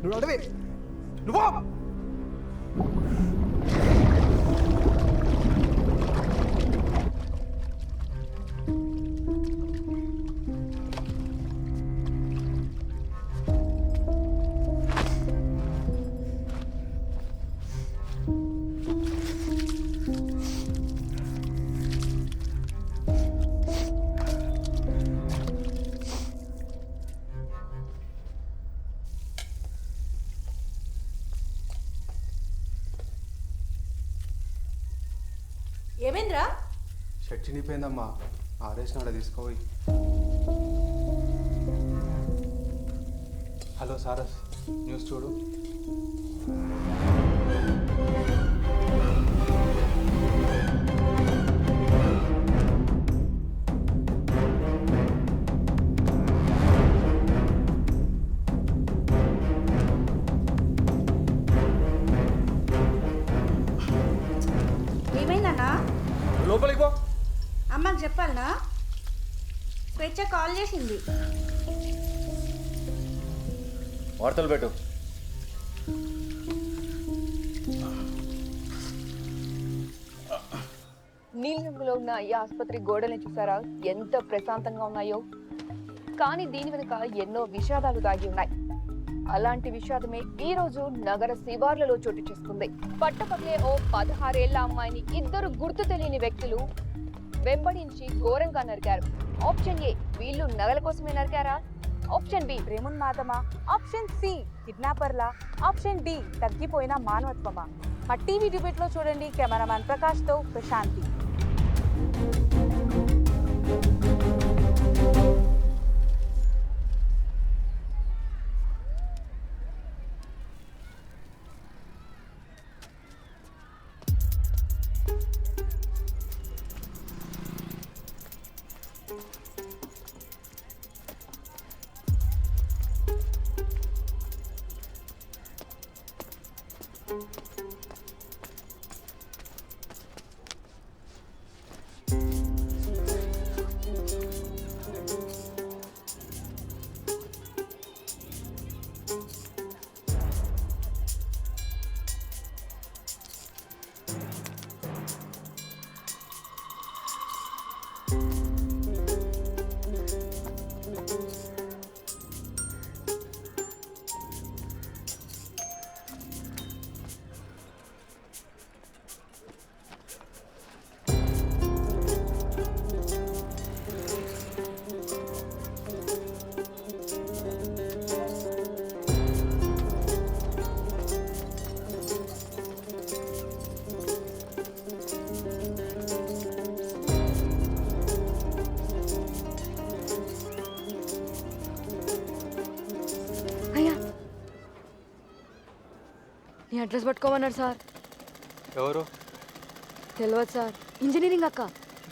నువ్వు అడవి నువ్వు ఏమేంద్రా? షర్ట్ చినిపోయిందమ్మా, ఆరేసిన తీసుకోపోయి. హలో సారస్, న్యూస్ చూడు. ఏమైందన్నా? లోపలికి పో. అమ్మకి చెప్పాలనా? స్వేచ్ఛ కాల్ చేసింది. వార్తలు పెట్టు. నీలిరంగులో ఉన్న ఈ ఆసుపత్రి గోడల్ని చూసారా ఎంత ప్రశాంతంగా ఉన్నాయో? కానీ దీని వెనుక ఎన్నో విషాదాలు దాగి ఉన్నాయి. అలాంటి విషాదమే ఈ రోజు నగర శివార్లలో చోటు చేసుకుంది. పట్టపగలే ఓ 16 ఏళ్ల అమ్మాయిని ఇద్దరు గుర్తు తెలియని వ్యక్తులు వెంబడించి ఘోరంగా నరికారు. ఆప్షన్ ఏ, వీళ్ళు నగల కోసమే నరికారా? ఆప్షన్ బి, ప్రేమోన్మాదమా? ఆప్షన్ సి, కిడ్నాపర్లా? ఆప్షన్ డి, తగ్గిపోయిన మానవత్వమా? మా టీవీ డిబేట్లో చూడండి. కెమెరామ్యాన్ ప్రకాష్తో ప్రశాంతి. నీ అడ్రస్ పట్టుకోమన్నారు సార్. ఎవరు? తెలియదు సార్. ఇంజనీరింగ్ అక్క,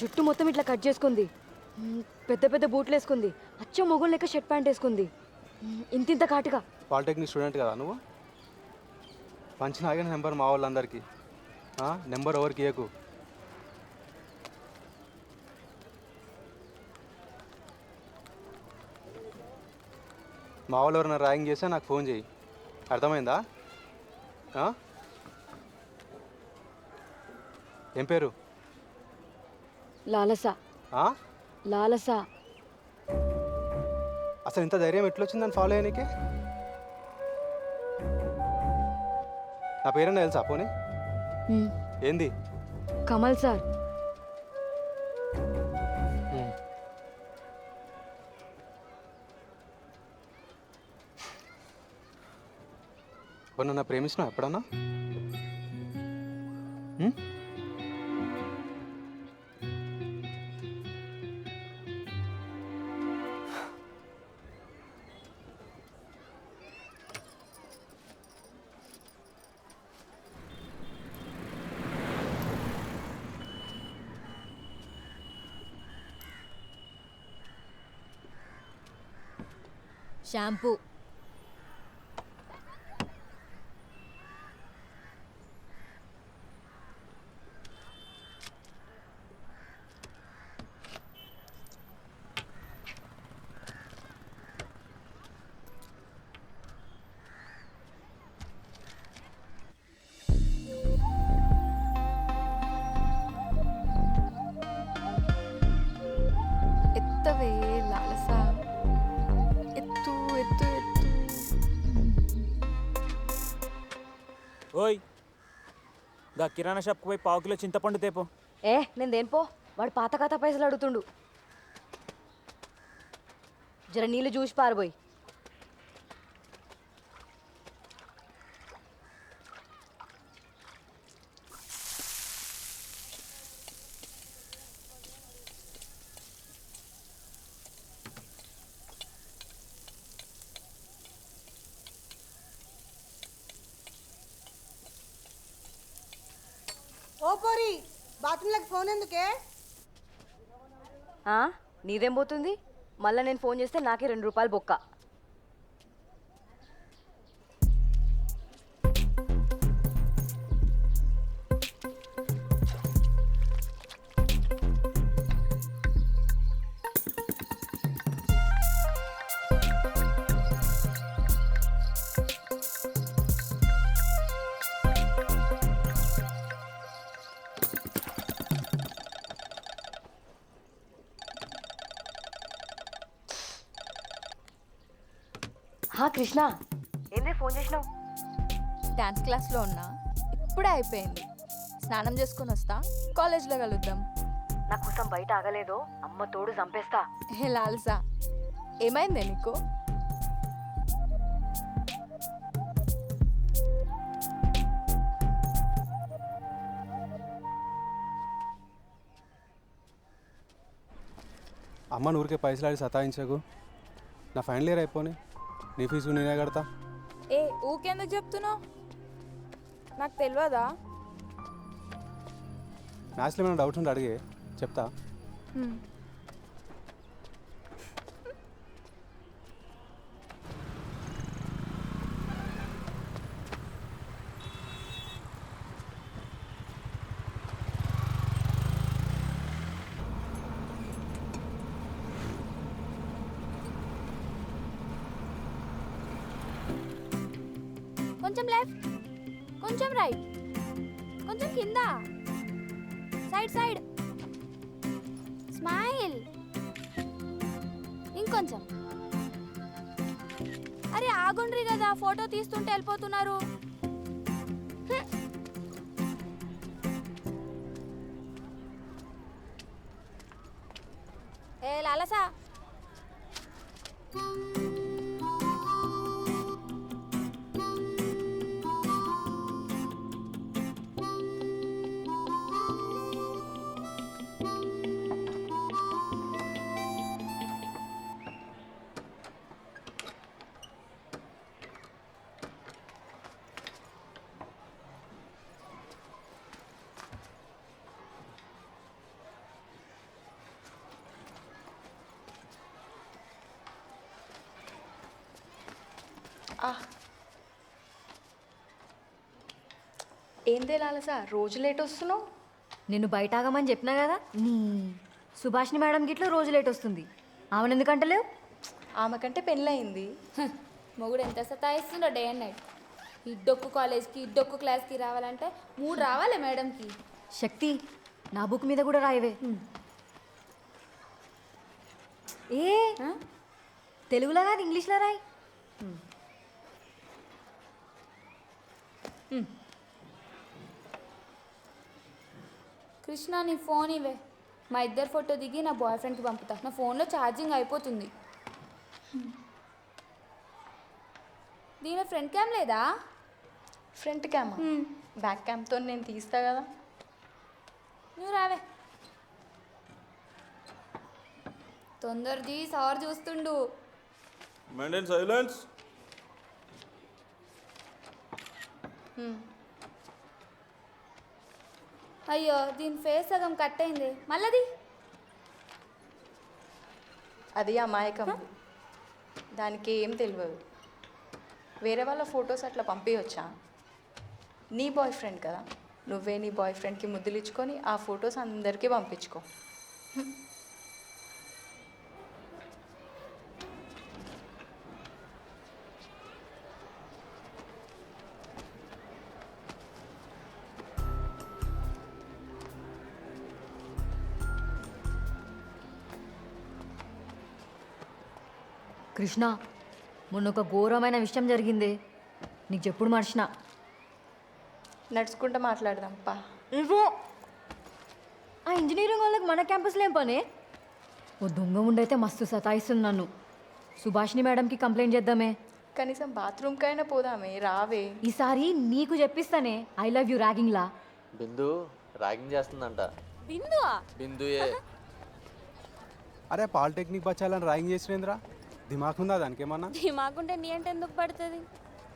జుట్టు మొత్తం ఇట్లా కట్ చేసుకుంది, పెద్ద పెద్ద బూట్లు వేసుకుంది, అచ్చం మొగుడు లెక్క షర్ట్ ప్యాంట్ వేసుకుంది, ఇంతింత కాటుగా. పాలిటెక్నిక్ స్టూడెంట్ కదా నువ్వు? పంచిన ఆగిన నెంబర్ మా వాళ్ళందరికీ. నెంబర్ ఎవరికి ఇయ్యకు. మా వాళ్ళు ఎవరైనా ర్యాగింగ్ చేస్తే నాకు ఫోన్ చేయి, అర్థమైందా? ఏం పేరు? లాలస. లాలస. అసలు ఇంత ధైర్యం ఎట్లొచ్చిందని ఫాలో అయ్యానికి? నా పేరన్నా తెలుసా పోనీ? ఏంది? కమల్ సార్. నన్ను ప్రేమించినా ఎప్పుడన్నా? షాంపూ. గా కిరాణా షాప్కి పోయి పావు కిలో చింతపండు తేపో. నేను దేనిపో వాడు పాత కథ పైసలు అడుగుతుండు. జర నీళ్ళు చూసి పారిపోయి. ఓ పోరి బాత్రూంలోకి ఫోన్ ఎందుకే? నీదేం పోతుంది? మళ్ళీ నేను ఫోన్ చేస్తే నాకే 2 రూపాయలు బొక్క. కృష్ణ, ఏందే ఫోన్ చేసినావు? డాన్స్ క్లాస్లో ఉన్నా, ఇప్పుడే అయిపోయింది. స్నానం చేసుకొని వస్తా, కాలేజ్లో కలుద్దాం. నా కోసం బయట ఆగలేదో అమ్మ తోడు చంపేస్తా. హే లాల్సా, ఏమైందే నీకు? అమ్మ ఊరికే పైసలు ఆడి సతాయించకు. నా ఫైనల్ ఇయర్ అయిపోయి నీ ఫీజు నేనే కడతా. ఏ ఊకెందుకు చెప్తున్నావు? నాకు తెలియదా? మ్యాథ్స్లో ఏమైనా డౌట్స్ ఉంటే అడిగే చెప్తా. కొంచెం లెఫ్ట్, కొంచెం రైట్, కొంచెం కింద, సైడ్ సైడ్, స్మైల్, ఇంకొంచెం. అరే ఆగుండ్రి కదా, ఫోటో తీస్తుంటే వెళ్ళిపోతున్నారు. ఏ లాలసా, ఏందే లాలసా, రోజు లేట్ వస్తున్నావు? నిన్ను బయట ఆగమని చెప్పినా కదా. సుభాష్ని మేడం గిట్ల రోజు లేట్ వస్తుంది. ఆమెను ఎందుకంటలేవు? ఆమె కంటే పెళ్ళయింది. మొగుడు ఎంత సతాయిస్తుండో డే అండ్ నైట్. ఇడ్డొక్కు కాలేజ్కి, ఇడ్డొక్కు క్లాస్కి రావాలంటే 3 రావాలి మేడంకి. శక్తి, నా బుక్ మీద కూడా రాయవే. ఏ తెలుగులో కాదు, ఇంగ్లీష్లో రాయి. కృష్ణ, నీ ఫోన్ ఇవే. మా ఇద్దరు ఫోటో దిగి నా బాయ్ ఫ్రెండ్కి పంపుతా. నా ఫోన్లో ఛార్జింగ్ అయిపోతుంది. దీని ఫ్రంట్ క్యామ్ లేదా? ఫ్రంట్ క్యామా? బ్యాక్ క్యామ్తో నేను తీస్తా కదా. నువ్వు రావే. తొందరది, సార్ చూస్తుండు. Maintain silence. అయ్యో, దీని ఫేస్ సగం కట్ అయింది. మళ్ళది అది అమాయకం, దానికి ఏం తెలియదు. వేరే వాళ్ళ ఫొటోస్ అట్లా పంపించవచ్చా? నీ బాయ్ ఫ్రెండ్ కదా, నువ్వే నీ బాయ్ ఫ్రెండ్కి ముద్దులు ఇచ్చుకొని ఆ ఫొటోస్ అందరికీ పంపించుకో. కృష్ణ, మొన్న ఒక ఘోరమైన విషయం జరిగింది. నీకు చెప్పుడు మర్చిన. నడుచుకుంటూ మాట్లాడదాం పా. ఇవ్వు. ఆ ఇంజనీరింగ్ వాళ్ళకి మన క్యాంపస్లో ఏం పని? ఓ దొంగ ఉండైతే మస్తు సతాయిస్తుంది నన్ను. సుభాష్ని మేడంకి కంప్లైంట్ చేద్దామే. కనీసం బాత్రూమ్కైనా పోదామే, రావే. ఈసారి నీకు చెప్పిస్తానే ఐ లవ్ యూ ర్యాగింగ్లా. బిందు ర్యాగింగ్ చేస్తుందంట. బిందువా? బిందుయే. అరే పాలిటెక్నిక్ బచ్చాలని ర్యాగింగ్ చేసిరేంద్రా? దిమాగ్ ఉందా దానికి ఏమన్నా? మాకుంటే నీ అంటే ఎందుకు పడుతుంది?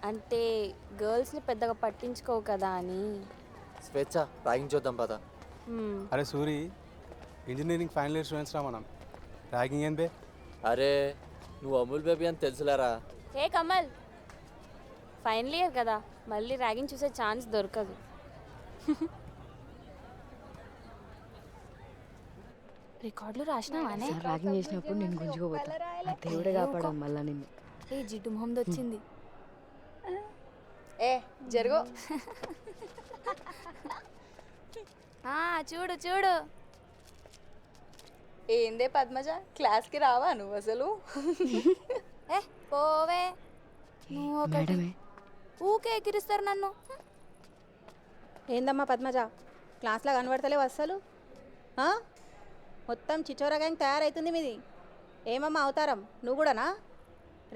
అంటే గర్ల్స్ని పెద్దగా పట్టించుకోవు కదా అని. స్వేచ్ఛ ర్యాగింగ్ చూద్దాం పద. అరే Suri, engineering final year students రా మనం. ర్యాగింగ్ ఏం బే? అరే నువ్వు అమూల్ బేబీ అని తెలుసులేరా. ఏ కమల్, ఫైనల్ ఇయర్ కదా, మళ్ళీ ర్యాగింగ్ చూసే ఛాన్స్ దొరకదు. రికార్డులు రాసినావానే? సార్ ర్యాగింగ్ చేసినప్పుడు నేను గుంజుకోబోతా. ఆ దేవుడే కాపాడాం మళ్ళా నిన్ను. ఏ జిడ్డు మొహంది వచ్చింది. ఏ జరుగు. చూడు చూడు. ఏందే పద్మజ, క్లాస్కి రావా నువ్వు అసలు? ఏ పోవే నువ్వు. ఒకటి మేడమే ఊకే ఎక్కిరిస్తారు నన్ను. ఏందమ్మా పద్మజ, క్లాస్లో కనబడతలేవు అస్సలు. మొత్తం చిచోరా గ్యాంగ్ తయారవుతుంది మీది. ఏమమ్మా అవతారం, నువ్వు కూడానా?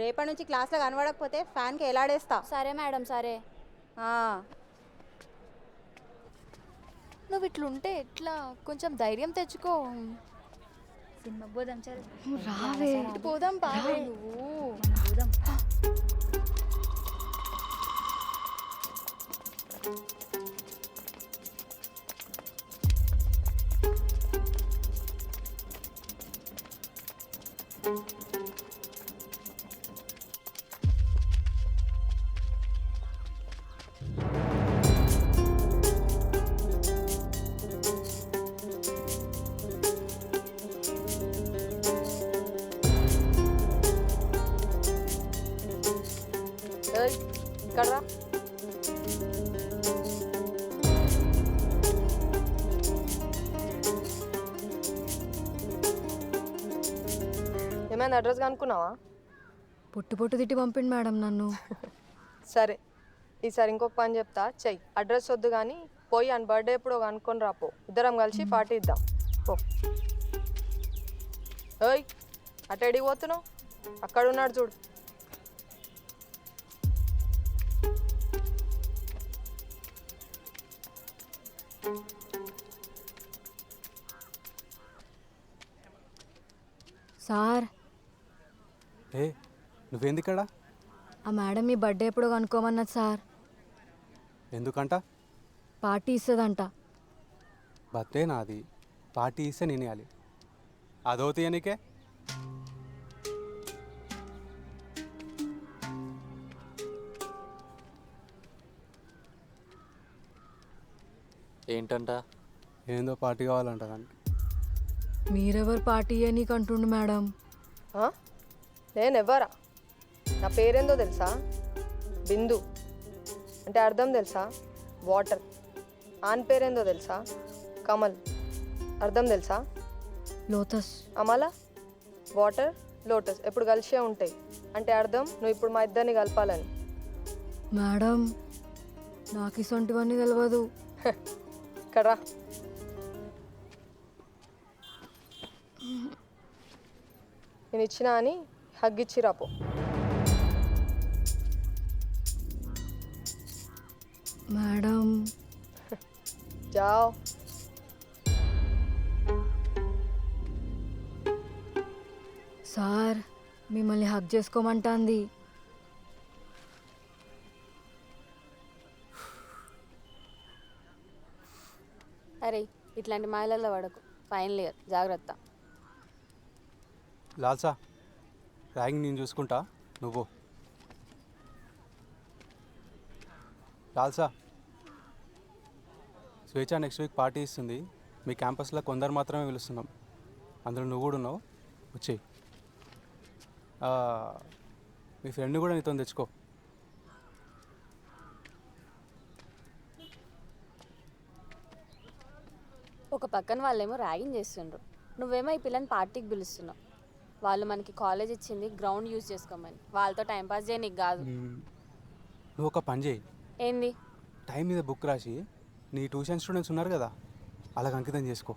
రేపటి నుంచి క్లాస్లో కనబడకపోతే ఫ్యాన్కి ఎలాడేస్తా. సరే మేడం సరే. నువ్వు ఇట్లుంటే ఎట్లా? కొంచెం ధైర్యం తెచ్చుకో. సినిమాకి పోదాం సరే. రావే. పోదాం బావే నువ్వు. ఇక్కడ రా. ఏమైనా అడ్రస్ కనుక్కున్నావా? పొట్టు పొట్టు తిట్టి పంపిండి మేడం నన్ను. సరే, ఈసారి ఇంకొక పని చెప్తా, చెయ్యి. అడ్రస్ వద్దు కానీ పోయి అని బర్త్డే ఎప్పుడో కనుక్కొని రాపో. ఇద్దరం కలిసి పార్టీ ఇద్దాం. పో. ఓయ్ అటు ఎడికి పోతున్నావు? అక్కడ ఉన్నాడు చూడు. సార్ ఏ నువ్వేంది ఇక్కడ? ఆ మేడం మీ బర్త్డే ఎప్పుడో కనుక్కోమన్నది సార్. ఎందుకంట? పార్టీ ఇస్తుందంట. బర్త్డే నాది, పార్టీ ఇస్తే నేను ఇవ్వాలి. అదవుతాయి నీకే? ఏంటంట? ఏందో పార్టీ కావాలంట దానికి. మీరెవరు పార్టీ నీకు అంటుండు మేడం? నేను ఎవ్వరా? నా పేరేందో తెలుసా? బిందు. అంటే అర్థం తెలుసా? వాటర్. ఆన్ పేరేందో తెలుసా? కమల్. అర్థం తెలుసా? లోటస్. అమల. వాటర్ లోటస్ ఎప్పుడు కలిసే ఉంటాయి. అంటే అర్థం నువ్వు ఇప్పుడు మా ఇద్దరిని కలపాలని. మేడం నాకు ఇసొంటివన్నీ తెలియదు. ఇక్కడ రా. నేను ఇచ్చినా అని హగ్గిచ్చి రాపో. మేడం జావ్. సార్ మిమ్మల్ని హగ్ చేసుకోమంటాంది. అరే ఇట్లాంటి మాయలలో పడకు. ఫైనల్ ఇయర్ జాగ్రత్త. లాల్సా, ర్యాగింగ్ నేను చూసుకుంటా, నువ్వు. లాల్సా, స్వేచ్ఛ నెక్స్ట్ వీక్ పార్టీ ఇస్తుంది. మీ క్యాంపస్లో కొందరు మాత్రమే పిలుస్తున్నాం. అందులో నువ్వు కూడా ఉన్నావు. వచ్చేయి. మీ ఫ్రెండ్ని కూడా నీతో తెచ్చుకో. ఒక పక్కన వాళ్ళేమో ర్యాగింగ్ చేస్తుండ్రు, నువ్వేమో ఈ పిల్లని పార్టీకి పిలుస్తున్నావు. వాళ్ళు మనకి కాలేజ్ ఇచ్చింది గ్రౌండ్ యూజ్ చేసుకోమని. వాళ్ళతో టైంపాస్ చేయనీకు కాదు. నువ్వు ఒక పని చేయి. ఏంది? టైం మీద బుక్ రాసి నీ ట్యూషన్ స్టూడెంట్స్ ఉన్నారు కదా అలాగ అంకితం చేసుకో.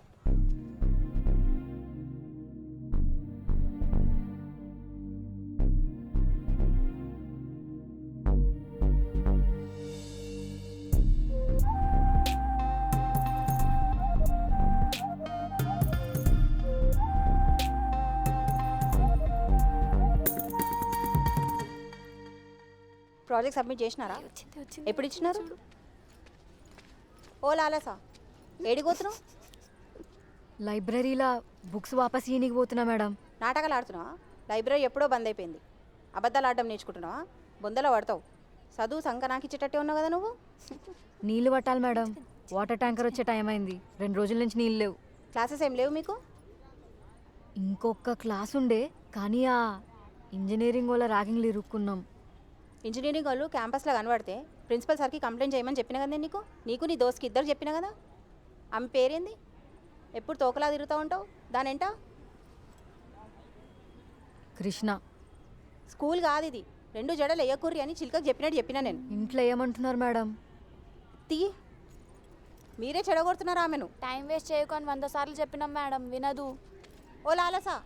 ప్రాజెక్ట్ సబ్మిట్ చేసినారా? ఎప్పుడు ఇచ్చినారు? ఓ లాలసా ఏడిపోతున్నావు? లైబ్రరీలో బుక్స్ వాపస్ ఇయనికి పోతున్నా మేడం. నాటకాలు ఆడుతున్నావా? లైబ్రరీ ఎప్పుడో బంద్ అయిపోయింది. అబద్ధాలు ఆడడం నేర్చుకుంటున్నావా? బొందలో పడతావు. చదువు సంక నాకు ఇచ్చేటట్టే ఉన్నావు కదా నువ్వు. నీళ్లు పట్టాలి మేడం. వాటర్ ట్యాంకర్ వచ్చే టైం అయింది. 2 రోజుల నుంచి నీళ్ళు లేవు. క్లాసెస్ ఏం లేవు మీకు? ఇంకొక క్లాస్ ఉండే కానీ ఆ ఇంజనీరింగ్ వల్ల ర్యాగింగ్లు ఇరుక్కున్నాం. ఇంజనీరింగ్ వాళ్ళు క్యాంపస్లో కనబడితే ప్రిన్సిపల్ సార్కి కంప్లైంట్ చేయమని చెప్పిన కదా నేను నీకు నీ దోస్కి ఇద్దరు చెప్పిన కదా. ఆమె పేరేంది? ఎప్పుడు తోకలా తిరుగుతూ ఉంటావు దానేంట? కృష్ణ. స్కూల్ కాదు ఇది. 2 జడలు వేయకుర్రి అని చిలుకకు చెప్పినట్టు చెప్పినా నేను. ఇంట్లో ఏమంటున్నారు మేడం? తీ మీరే చెడగొడుతున్నారు ఆమెను. టైం వేస్ట్ చేయకొని 100 సార్లు చెప్పినాం మేడం, వినదు. ఓ లాలసా